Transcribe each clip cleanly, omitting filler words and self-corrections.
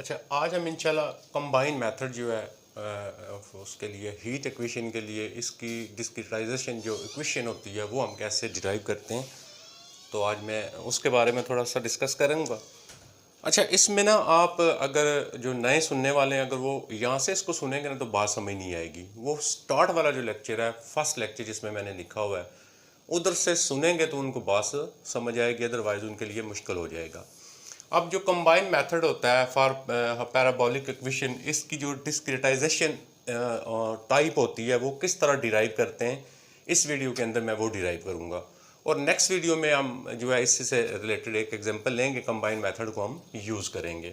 अच्छा, आज हम इंशाल्लाह कंबाइन मेथड जो है उसके लिए हीट इक्वेशन के लिए इसकी डिस्क्रिटाइजेशन जो इक्वेशन होती है वो हम कैसे डिराइव करते हैं, तो आज मैं उसके बारे में थोड़ा सा डिस्कस करूँगा। अच्छा, इसमें ना आप अगर जो नए सुनने वाले हैं अगर वो यहाँ से इसको सुनेंगे ना तो बात समझ नहीं आएगी। वो स्टार्ट वाला जो लेक्चर है, फर्स्ट लेक्चर जिसमें मैंने लिखा हुआ है, उधर से सुनेंगे तो उनको बात समझ आएगी, अदरवाइज उनके लिए मुश्किल हो जाएगा। अब जो कंबाइन मेथड होता है फॉर पैराबोलिक इक्वेशन, इसकी जो डिस्क्रिटाइजेशन टाइप होती है वो किस तरह डिराइव करते हैं, इस वीडियो के अंदर मैं वो डिराइव करूँगा। और नेक्स्ट वीडियो में हम जो है इससे रिलेटेड एक एग्जांपल लेंगे, कंबाइन मेथड को हम यूज़ करेंगे।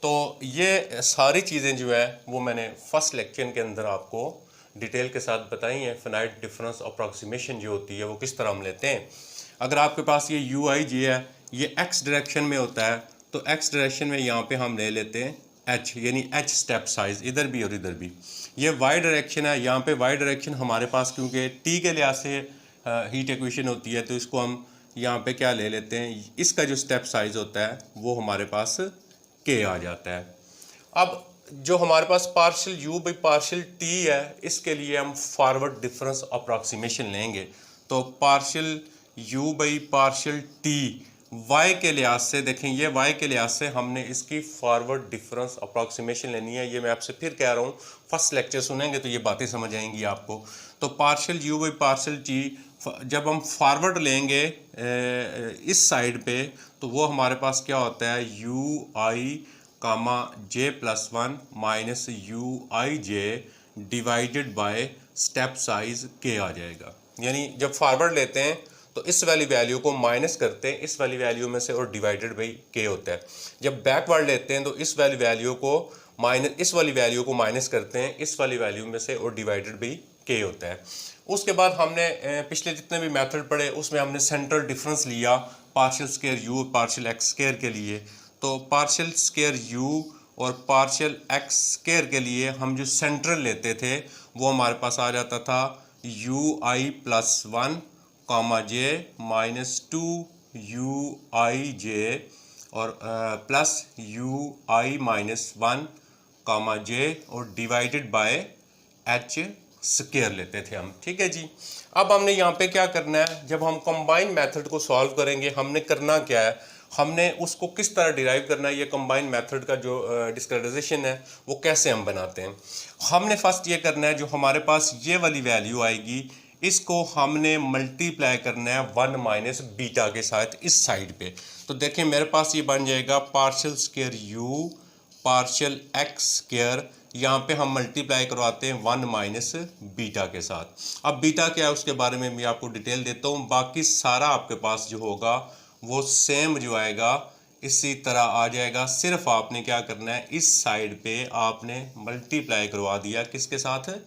तो ये सारी चीज़ें जो है वो मैंने फर्स्ट लेक्चर के अंदर आपको डिटेल के साथ बताई हैं। फिनाइट डिफरेंस अप्रॉक्सीमेशन जो होती है वो किस तरह हम लेते हैं। अगर आपके पास ये यू आई जे है, ये एक्स डायरेक्शन में होता है, तो एक्स डायरेक्शन में यहाँ पे हम ले लेते हैं एच, यानी एच स्टेप साइज इधर भी और इधर भी। ये वाई डायरेक्शन है, यहाँ पे वाई डायरेक्शन हमारे पास क्योंकि टी के लिहाज से हीट इक्वेशन होती है, तो इसको हम यहाँ पे क्या ले लेते हैं, इसका जो स्टेप साइज होता है वो हमारे पास के आ जाता है। अब जो हमारे पास partial u by partial t है, इसके लिए हम फॉरवर्ड डिफरेंस अप्रॉक्सीमेशन लेंगे। तो partial u by partial t y के लिहाज से देखें, ये वाई के लिहाज से हमने इसकी फॉरवर्ड डिफरेंस अप्रॉक्सीमेशन लेनी है। ये मैं आपसे फिर कह रहा हूँ, फर्स्ट लेक्चर सुनेंगे तो ये बातें समझ आएंगी आपको। तो partial u by partial T जब हम फॉरवर्ड लेंगे इस साइड पे, तो वो हमारे पास क्या होता है, u i comma j plus one minus u i j divided by step size k आ जाएगा। यानी जब फॉरवर्ड लेते हैं तो इस वाली वैल्यू को माइनस करते हैं इस वाली वैल्यू में से और डिवाइडेड बाई के होता है। जब बैकवर्ड लेते हैं तो इस वाली वैल्यू को इस वाली वैल्यू को माइनस करते हैं इस वाली वैल्यू में से और डिवाइडेड बाई के होता है। उसके बाद हमने पिछले जितने भी मेथड पढ़े उसमें हमने सेंट्रल डिफरेंस लिया partial square u partial x square के लिए। तो पार्शियल स्क्वायर यू और पार्शियल एक्स स्क्वायर के लिए हम जो सेंट्रल लेते थे वो हमारे पास आ जाता था u i plus one comma j minus two u i j और plus u i minus one comma j और डिवाइडेड बाय एच स्क्वायर लेते थे हम। ठीक है जी। अब हमने यहाँ पे क्या करना है, जब हम कंबाइन मेथड को सॉल्व करेंगे हमने करना क्या है, हमने उसको किस तरह डिराइव करना है, ये कंबाइन मेथड का जो डिस्क्रिटाइजेशन है वो कैसे हम बनाते हैं। हमने फर्स्ट ये करना है, जो हमारे पास ये वाली वैल्यू आएगी इसको हमने मल्टीप्लाई करना है वन माइनस बीटा के साथ इस साइड पे। तो देखें मेरे पास ये बन जाएगा partial square u partial x square, यहाँ पे हम मल्टीप्लाई करवाते हैं वन माइनस बीटा के साथ। अब बीटा क्या है उसके बारे में मैं आपको डिटेल देता हूँ, बाकी सारा आपके पास जो होगा वो सेम जो आएगा इसी तरह आ जाएगा। सिर्फ आपने क्या करना है, इस साइड पे आपने मल्टीप्लाई करवा दिया किसके साथ,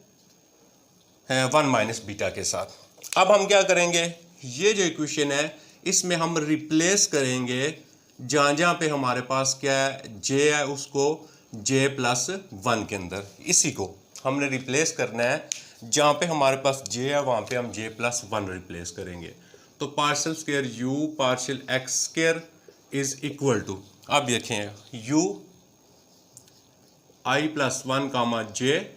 वन माइनस बीटा के साथ। अब हम क्या करेंगे, ये जो इक्वेशन है इसमें हम रिप्लेस करेंगे जहाँ जहाँ पे हमारे पास क्या है जे है उसको जे प्लस वन के अंदर, इसी को हमने रिप्लेस करना है। जहाँ पे हमारे पास जे है वहाँ पे हम जे प्लस वन रिप्लेस करेंगे। तो partial square u partial x square is equal to, अब देखें u i plus one comma j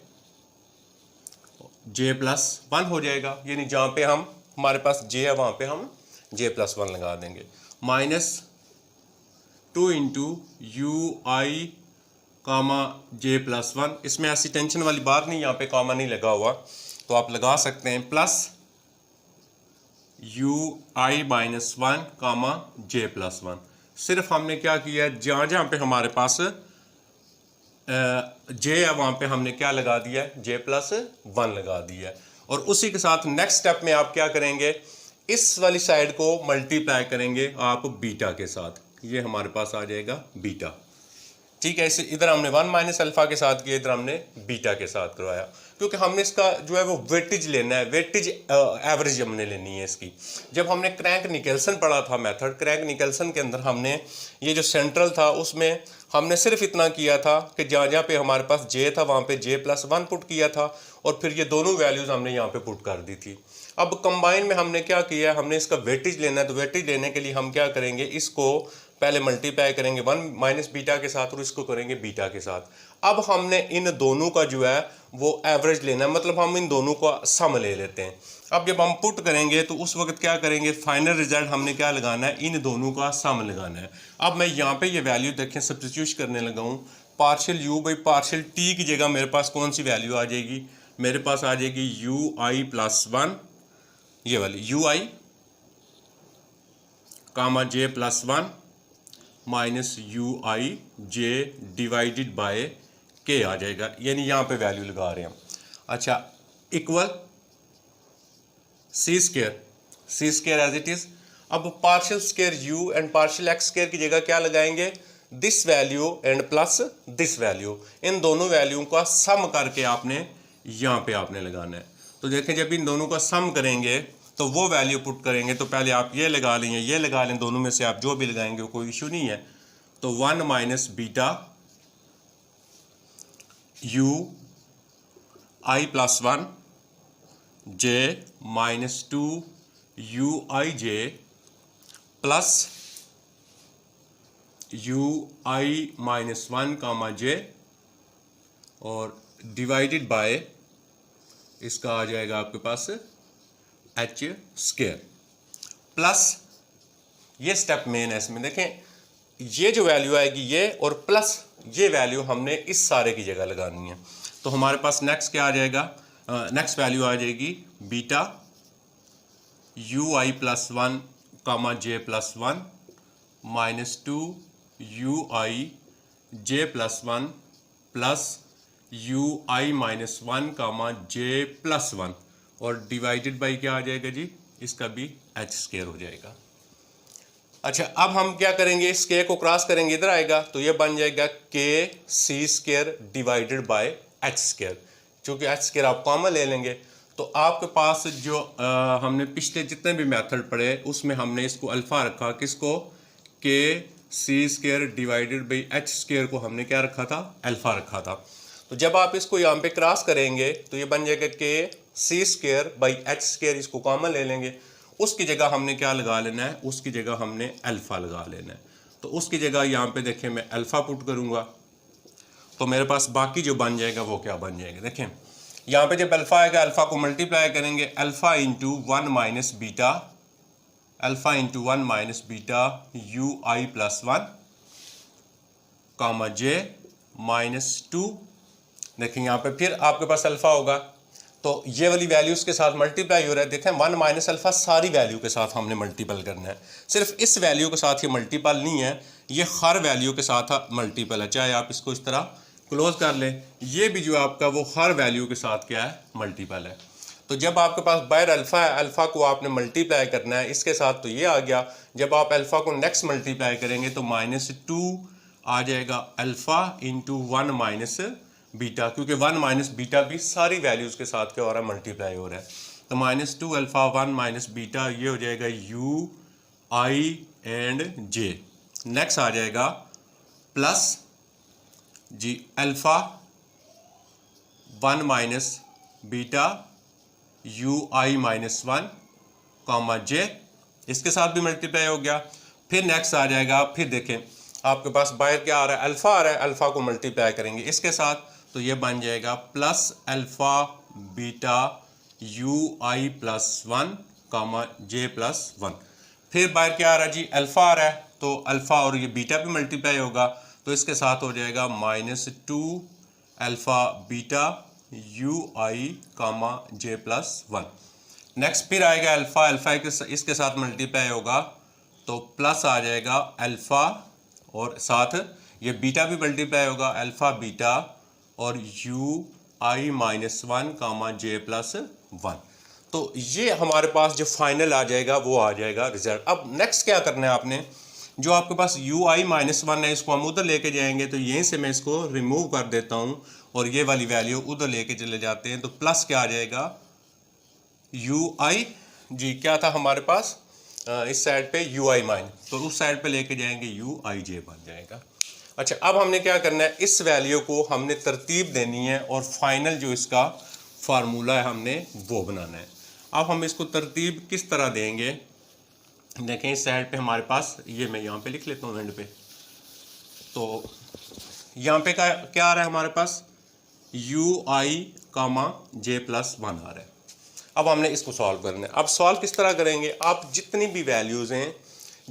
plus one हो जाएगा, यानी जहाँ पे हम हमारे पास जे है वहाँ पे हम जे प्लस वन लगा देंगे, minus two into u i comma j plus one. इसमें ऐसी टेंशन वाली बात नहीं, यहाँ पे कामा नहीं लगा हुआ तो आप लगा सकते हैं, plus u i minus one comma j plus one. सिर्फ हमने क्या किया, जहाँ जहाँ पे हमारे पास जे है वहाँ पे हमने क्या लगा दिया, जे प्लस वन लगा दिया। और उसी के साथ नेक्स्ट स्टेप में आप क्या करेंगे, इस वाली साइड को मल्टीप्लाई करेंगे आप बीटा के साथ, ये हमारे पास आ जाएगा बीटा। ठीक है, इसे इधर हमने वन माइनस अल्फा के साथ किया, इधर हमने बीटा के साथ करवाया, क्योंकि हमने इसका जो है वो वेटेज लेना है, वेटेज एवरेज हमने लेनी है इसकी। जब हमने क्रैंक निकेल्सन पढ़ा था मेथड, क्रैंक निकेल्सन के अंदर हमने ये जो सेंट्रल था उसमें हमने सिर्फ इतना किया था कि जहाँ जहाँ पे हमारे पास जे था वहाँ पे जे प्लस वन पुट किया था और फिर ये दोनों वैल्यूज़ हमने यहाँ पे पुट कर दी थी। अब कंबाइन में हमने क्या किया, हमने इसका वेटेज लेना है, तो वेटेज लेने के लिए हम क्या करेंगे, इसको पहले मल्टीप्लाई करेंगे 1 माइनस बीटा के साथ और इसको करेंगे बीटा के साथ। अब हमने इन दोनों का जो है वो एवरेज लेना है, मतलब हम इन दोनों का सम ले लेते हैं। अब जब हम पुट करेंगे तो उस वक्त क्या करेंगे, फाइनल रिजल्ट हमने क्या लगाना है, इन दोनों का सम लगाना है। अब मैं यहाँ पे ये वैल्यू देखें सब्स्टिट्यूट करने लगा हूँ, partial u by partial T की जगह मेरे पास कौन सी वैल्यू आ जाएगी, मेरे पास आ जाएगी यू आई प्लस 1, ये वाली u i comma j plus 1 minus u i j divided by k आ जाएगा, यानी यहाँ पे वैल्यू लगा रहे हैं हम। अच्छा, equal c square as it is. अब partial square u and partial x square की जगह क्या लगाएंगे, this value and plus this value, इन दोनों वैल्यू का सम करके आपने यहाँ पे आपने लगाना है। तो देखें जब इन दोनों का सम करेंगे तो वो वैल्यू पुट करेंगे, तो पहले आप ये लगा लें, ये लगा लें, दोनों में से आप जो भी लगाएंगे कोई इशू नहीं है। तो 1 minus beta u i plus 1 J minus 2 u i j plus u i minus 1 comma j और डिवाइडेड बाय इसका आ जाएगा आपके पास एच स्केयर प्लस ये स्टेप मेन है इसमें। देखें ये जो वैल्यू आएगी ये और प्लस ये वैल्यू हमने इस सारे की जगह लगानी है। तो हमारे पास नेक्स्ट क्या आ जाएगा, नेक्स्ट वैल्यू आ जाएगी beta u i plus 1 comma j plus 1 minus 2 u i j plus 1 plus u i minus 1 comma j plus 1 और डिवाइडेड बाई क्या आ जाएगा जी, इसका भी एच स्केयर हो जाएगा। अच्छा, अब हम क्या करेंगे, इस के को क्रॉस करेंगे, इधर आएगा तो ये बन जाएगा k c square divided by h square. चूँकि एच स्केयर आप कॉमन ले लेंगे तो आपके पास जो हमने पिछले जितने भी मेथड पढ़े उसमें हमने इसको अल्फा रखा, किसको, k c square divided by h square को हमने क्या रखा था, अल्फा रखा था। तो जब आप इसको यहाँ पे क्रॉस करेंगे तो ये बन जाएगा k c square by h square, इसको कॉमन ले लेंगे, उसकी जगह हमने क्या लगा लेना है, उसकी जगह हमने अल्फा लगा लेना है। तो उसकी जगह यहाँ पे देखें मैं अल्फा पुट करूँगा तो मेरे पास बाकी जो बन जाएगा वो क्या बन जाएगा, देखें यहाँ पे जब अल्फा आएगा अल्फा को मल्टीप्लाई करेंगे, alpha into 1 minus beta, alpha into 1 minus beta u i plus 1 comma j minus 2। देखें यहाँ पे फिर आपके पास अल्फा होगा तो ये वाली वैल्यूज़ के साथ मल्टीप्लाई हो रहा है। देखें 1 माइनस अल्फा सारी वैल्यू के साथ हमने मल्टीपल करना है, सिर्फ इस वैल्यू के साथ ये मल्टीपल नहीं है, ये हर वैल्यू के साथ मल्टीपल है। चाहे आप इसको इस तरह क्लोज कर लें, ये भी जो आपका वो हर वैल्यू के साथ क्या है, मल्टीपल है। तो जब आपके पास बाहर अल्फा है, अल्फा को आपने मल्टीप्लाई करना है इसके साथ, तो ये आ गया। जब आप अल्फा को नेक्स्ट मल्टीप्लाई करेंगे तो -2 आ जाएगा अल्फा इंटू 1 माइनस बीटा, क्योंकि 1 माइनस बीटा भी सारी वैल्यूज़ के साथ क्या हो रहा है, मल्टीप्लाई हो रहा है। तो -2 अल्फा 1 माइनस बीटा ये हो जाएगा u i and j. Next आ जाएगा plus g alpha 1 minus beta u i minus 1 comma j, इसके साथ भी मल्टीप्लाई हो गया। फिर नेक्स्ट आ जाएगा, फिर देखें आपके पास बाहर क्या आ रहा है, अल्फा आ रहा है, अल्फा को मल्टीप्लाई करेंगे इसके साथ तो ये बन जाएगा plus alpha beta u i plus 1 comma j plus 1। फिर बाहर क्या आ रहा है जी, अल्फा आ रहा है तो अल्फा और ये बीटा भी मल्टीप्लाई होगा तो इसके साथ हो जाएगा -2 alpha beta u i comma j plus 1। Next फिर आएगा अल्फा, अल्फा इसके साथ मल्टीप्लाई होगा तो प्लस आ जाएगा अल्फा और साथ ये बीटा भी मल्टीप्लाई होगा, अल्फा बीटा और u i minus 1 comma j plus 1। तो ये हमारे पास जो फाइनल आ जाएगा वो आ जाएगा रिजल्ट। अब नेक्स्ट क्या करना है आपने, जो आपके पास यू आई माइनस 1 है इसको हम उधर लेके जाएंगे, तो यहीं से मैं इसको रिमूव कर देता हूँ और ये वाली वैल्यू उधर लेके चले जाते हैं। तो प्लस क्या आ जाएगा यू आई जी, क्या था हमारे पास इस साइड पे यू आई माइन, तो उस साइड पे लेके जाएंगे यू आई जे बन जाएगा। अच्छा, अब हमने क्या करना है, इस वैल्यू को हमने तरतीब देनी है और फाइनल जो इसका फार्मूला है हमने वो बनाना है। अब हम इसको तरतीब किस तरह देंगे, देखें इस साइड पे हमारे पास, ये मैं यहाँ पे लिख लेता हूँ एंड पे, तो यहाँ पे क्या आ रहा है हमारे पास, u i comma j plus one आ रहा है। अब हमने इसको सॉल्व करना है। अब सॉल्व किस तरह करेंगे, आप जितनी भी वैल्यूज़ हैं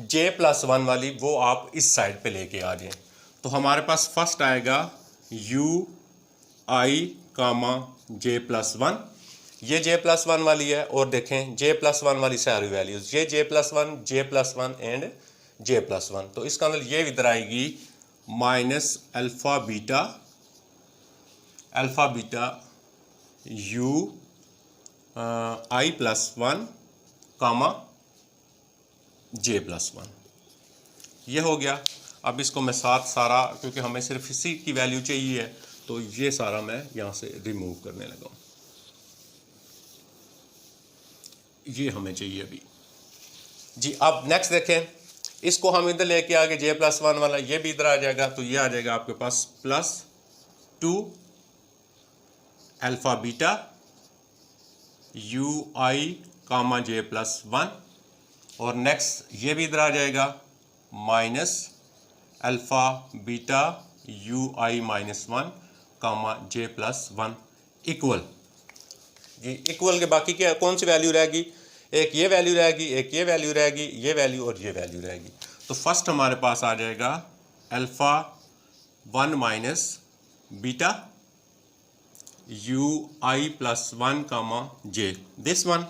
जे प्लस वन वाली वो आप इस साइड पे लेके आ जाएं। तो हमारे पास फर्स्ट आएगा u i comma j plus one, ये जे प्लस वन वाली है, और देखें जे प्लस वन वाली सारी वैल्यूज़, ये j plus one and j plus one, तो इसका मतलब ये इधर आएगी minus alpha beta u i plus one comma j plus one, ये हो गया। अब इसको मैं साथ सारा, क्योंकि हमें सिर्फ इसी की वैल्यू चाहिए है, तो ये सारा मैं यहाँ से रिमूव करने लगा हूँ, ये हमें चाहिए अभी जी। अब नेक्स्ट देखें, इसको हम इधर लेके आगे जे प्लस वन वाला ये भी इधर आ जाएगा, तो ये आ जाएगा आपके पास plus two alpha beta u i comma j plus one, और नेक्स्ट ये भी इधर आ जाएगा minus alpha beta u i minus one comma j plus one equal g. Equal के बाकी क्या, कौन सी वैल्यू रहेगी, एक ये वैल्यू रहेगी, एक ये वैल्यू रहेगी, ये वैल्यू और ये वैल्यू रहेगी। तो फर्स्ट हमारे पास आ जाएगा alpha one minus beta u i plus one comma j this one,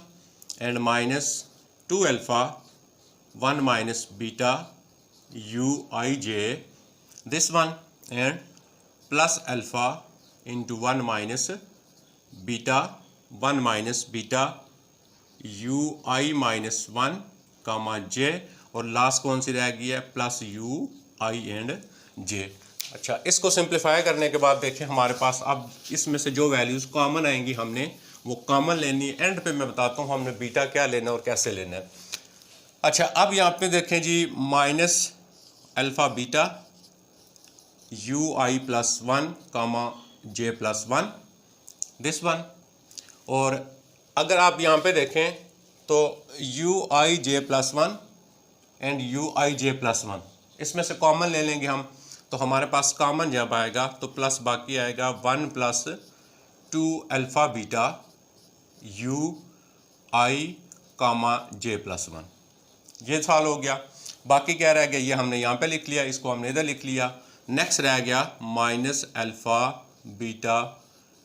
and minus two alpha one minus beta u i j this one, and plus alpha into one minus beta u i minus one comma j, और last कौन सी रह गई है, plus u i and j. अच्छा, इसको simplify करने के बाद देखें हमारे पास अब इसमें से जो वैल्यूज़ कॉमन आएंगी हमने वो कॉमन लेनी है। एंड पे मैं बताता हूँ हमने बीटा क्या लेना है और कैसे लेना है। अच्छा, अब यहाँ पे देखें g minus alpha beta u i plus one comma j plus one this one, और अगर आप यहाँ पे देखें तो u i j plus one and u i j plus one, इसमें से कॉमन ले लेंगे हम, तो हमारे पास कॉमन जब आएगा तो प्लस बाकी आएगा one plus two alpha beta u i comma j plus one, ये सॉल्व हो गया। बाकी क्या रह गया, ये हमने यहाँ पे लिख लिया, इसको हमने इधर लिख लिया। नेक्स्ट रह गया minus alpha beta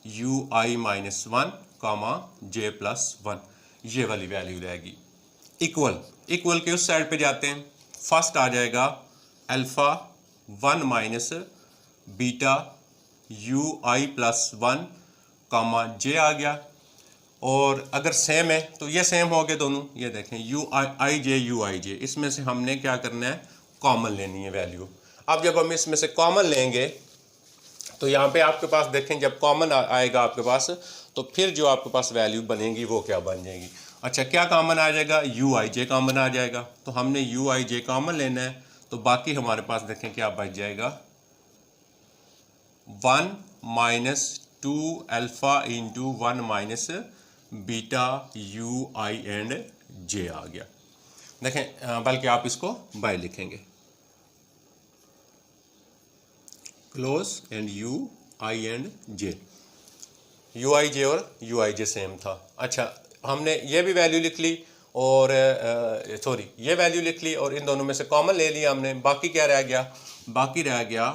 u i minus one comma j plus one, ये वाली वैल्यू रहेगी। इक्वल के उस साइड पे जाते हैं, फर्स्ट आ जाएगा alpha one minus beta u i plus one comma j आ गया, और अगर सेम है तो ये सेम हो गए दोनों, ये देखें यू आई जे, इसमें से हमने क्या करना है, कॉमन लेनी है वैल्यू। अब जब हम इसमें से कॉमन लेंगे तो यहाँ पे आपके पास देखें जब कॉमन आएगा आपके पास, तो फिर जो आपके पास वैल्यू बनेगी वो क्या बन जाएगी। अच्छा, क्या कॉमन आ जाएगा, यू आई जे कॉमन आ जाएगा, तो हमने यू आई जे कॉमन लेना है, तो बाकी हमारे पास देखें क्या बच जाएगा, one minus two alpha into one minus beta u i and j आ गया। देखें बल्कि आप इसको बाय लिखेंगे, close and u i and j, u i j और यू आई जे सेम था। अच्छा, हमने ये भी वैल्यू लिख ली और ये वैल्यू लिख ली और इन दोनों में से कॉमन ले लिया हमने। बाकी क्या रह गया, बाकी रह गया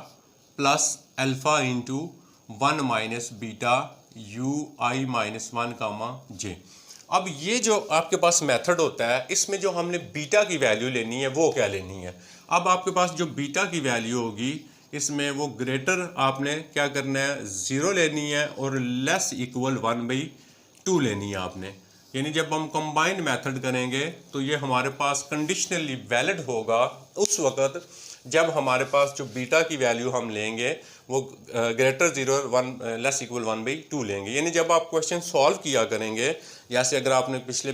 plus alpha into one minus beta u i minus one comma j. अब ये जो आपके पास मेथड होता है इसमें जो हमने बीटा की वैल्यू लेनी है वो क्या लेनी है। अब आपके पास जो बीटा की वैल्यू होगी इसमें वो ग्रेटर आपने क्या करना है, ज़ीरो लेनी है और less equal one by two लेनी है आपने। यानी जब हम कंबाइंड मेथड करेंगे तो ये हमारे पास कंडीशनली वैलिड होगा उस वक़्त जब हमारे पास जो बीटा की वैल्यू हम लेंगे वो greater zero one less equal one by two लेंगे। यानी जब आप क्वेश्चन सॉल्व किया करेंगे, जैसे अगर आपने पिछले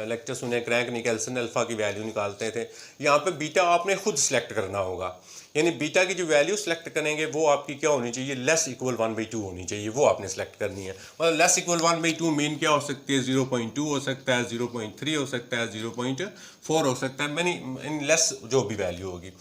लेक्चर सुने क्रैंक निकेल्सन अल्फ़ा की वैल्यू निकालते थे, यहाँ पे बीटा आपने खुद सिलेक्ट करना होगा यानी बीटा की जो वैल्यू सेलेक्ट करेंगे वो आपकी क्या होनी चाहिए, लेस इक्वल 1/2 होनी चाहिए, वो आपने सेलेक्ट करनी है। मतलब लेस इक्वल 1/2 मीन क्या हो सकती है, 0.2 हो सकता है, 0.3 हो सकता है, 0.4 हो सकता है, मैनी इन लेस जो भी वैल्यू होगी।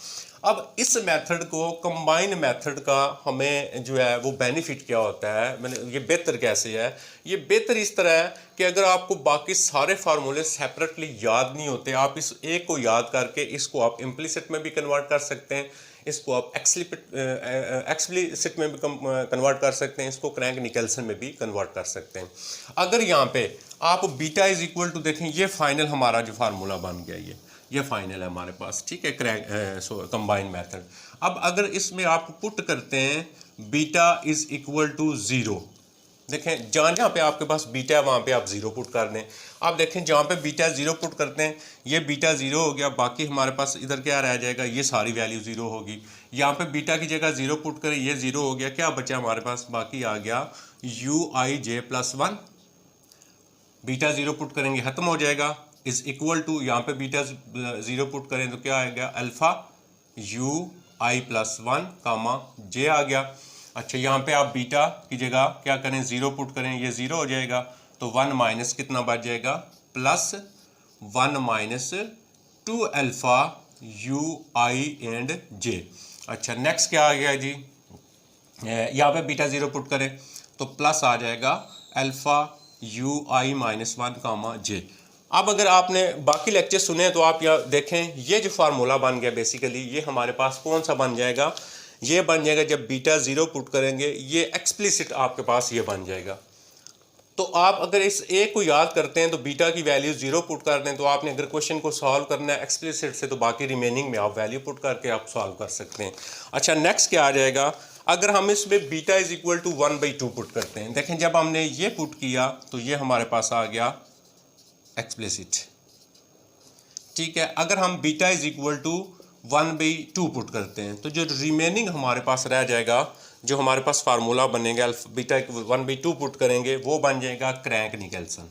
अब इस मेथड को कंबाइन मेथड का हमें जो है वो बेनिफिट क्या होता है, मैंने ये बेहतर कैसे है, ये बेहतर इस तरह है कि अगर आपको बाकी सारे फार्मूले सेपरेटली याद नहीं होते, आप इस एक को याद करके इसको आप इम्प्लिसिट में भी कन्वर्ट कर सकते हैं, इसको आप एक्सप्लिसिट में भी कन्वर्ट कर सकते हैं, इसको क्रैंक निकल्सन में भी कन्वर्ट कर सकते हैं। अगर यहाँ पे आप बीटा इज इक्वल टू देखें, ये फाइनल हमारा जो फार्मूला बन गया, ये फाइनल है हमारे पास, ठीक है, क्रैंक कंबाइन मेथड। अब अगर इसमें आप पुट करते हैं बीटा इज इक्वल टू 0, देखें जहाँ पे आपके पास बीटा है वहाँ पे आप 0 पुट कर दें। आप देखें जहाँ पे बीटा 0 पुट करते हैं, ये बीटा 0 हो गया, बाकी हमारे पास इधर क्या रह जाएगा, ये सारी वैल्यू 0 होगी। यहाँ पे बीटा की जगह 0 पुट करें, ये 0 हो गया, क्या बचा हमारे पास, बाकी आ गया uij+1। बीटा 0 पुट करेंगे खत्म हो जाएगा, इज इक्वल टू यहाँ पे बीटा 0 पुट करें तो क्या आएगा, अल्फा ui+1 कामा j आ गया। अच्छा यहाँ पे आप बीटा की जगह क्या करें, 0 पुट करें, ये 0 हो जाएगा, तो 1 माइनस कितना बच जाएगा, +1 - 2 अल्फा ui एंड j। अच्छा नेक्स्ट क्या आ गया जी, यहाँ पे बीटा 0 पुट करें तो प्लस आ जाएगा अल्फा ui-1 कामा j। अब अगर आपने बाकी लेक्चर सुने तो आप यहाँ देखें, ये जो फार्मूला बन गया बेसिकली, ये हमारे पास कौन सा बन जाएगा, ये बन जाएगा जब बीटा 0 पुट करेंगे, ये एक्सप्लिसिट आपके पास ये बन जाएगा। तो आप अगर इस ए को याद करते हैं तो बीटा की वैल्यू 0 पुट कर दें, तो आपने अगर क्वेश्चन को सॉल्व करना है एक्सप्लिसिट से, तो बाकी रिमेनिंग में आप वैल्यू पुट करके आप सॉल्व कर सकते हैं। अच्छा नेक्स्ट क्या आ जाएगा, अगर हम इसमें beta is equal to 1/2 put करते हैं, देखें जब हमने ये पुट किया तो ये हमारे पास आ गया एक्सप्लिसिट, ठीक है। अगर हम beta is equal to 1/2 put करते हैं तो जो रिमेनिंग हमारे पास रह जाएगा, जो हमारे पास फार्मूला बनेगा बीटा 1/2 पुट करेंगे, वो बन जाएगा क्रैंक निकल्सन।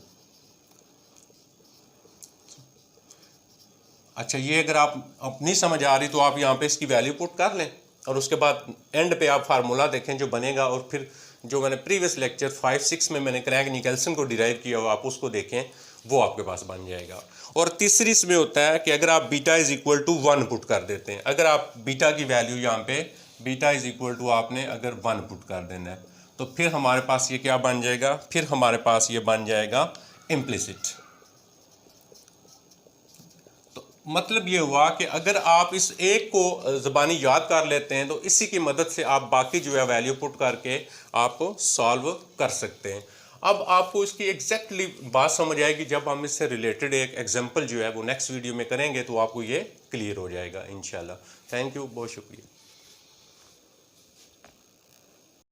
अच्छा ये अगर आप नहीं समझ आ रही तो आप यहाँ पे इसकी वैल्यू पुट कर लें और उसके बाद एंड पे आप फार्मूला देखें जो बनेगा, और फिर जो मैंने प्रीवियस लेक्चर 5-6 में मैंने क्रैंक निकल्सन को डिराइव किया हुआ, आप उसको देखें, वो आपके पास बन जाएगा। और तीसरी इसमें होता है कि अगर आप beta is equal to 1 put कर देते हैं, अगर आप बीटा की वैल्यू यहाँ पे बीटा इज इक्वल टू आपने अगर 1 पुट कर देना है, तो फिर हमारे पास ये क्या बन जाएगा, फिर हमारे पास ये बन जाएगा इम्प्लिसिट। तो मतलब ये हुआ कि अगर आप इस एक को ज़बानी याद कर लेते हैं तो इसी की मदद से आप बाकी जो है वैल्यू पुट करके आप सॉल्व कर सकते हैं। अब आपको इसकी एग्जैक्टली बात समझ आएगी जब हम इससे रिलेटेड एक एग्जांपल जो है वो नेक्स्ट वीडियो में करेंगे, तो आपको ये क्लियर हो जाएगा इंशाल्लाह। थैंक यू, बहुत शुक्रिया।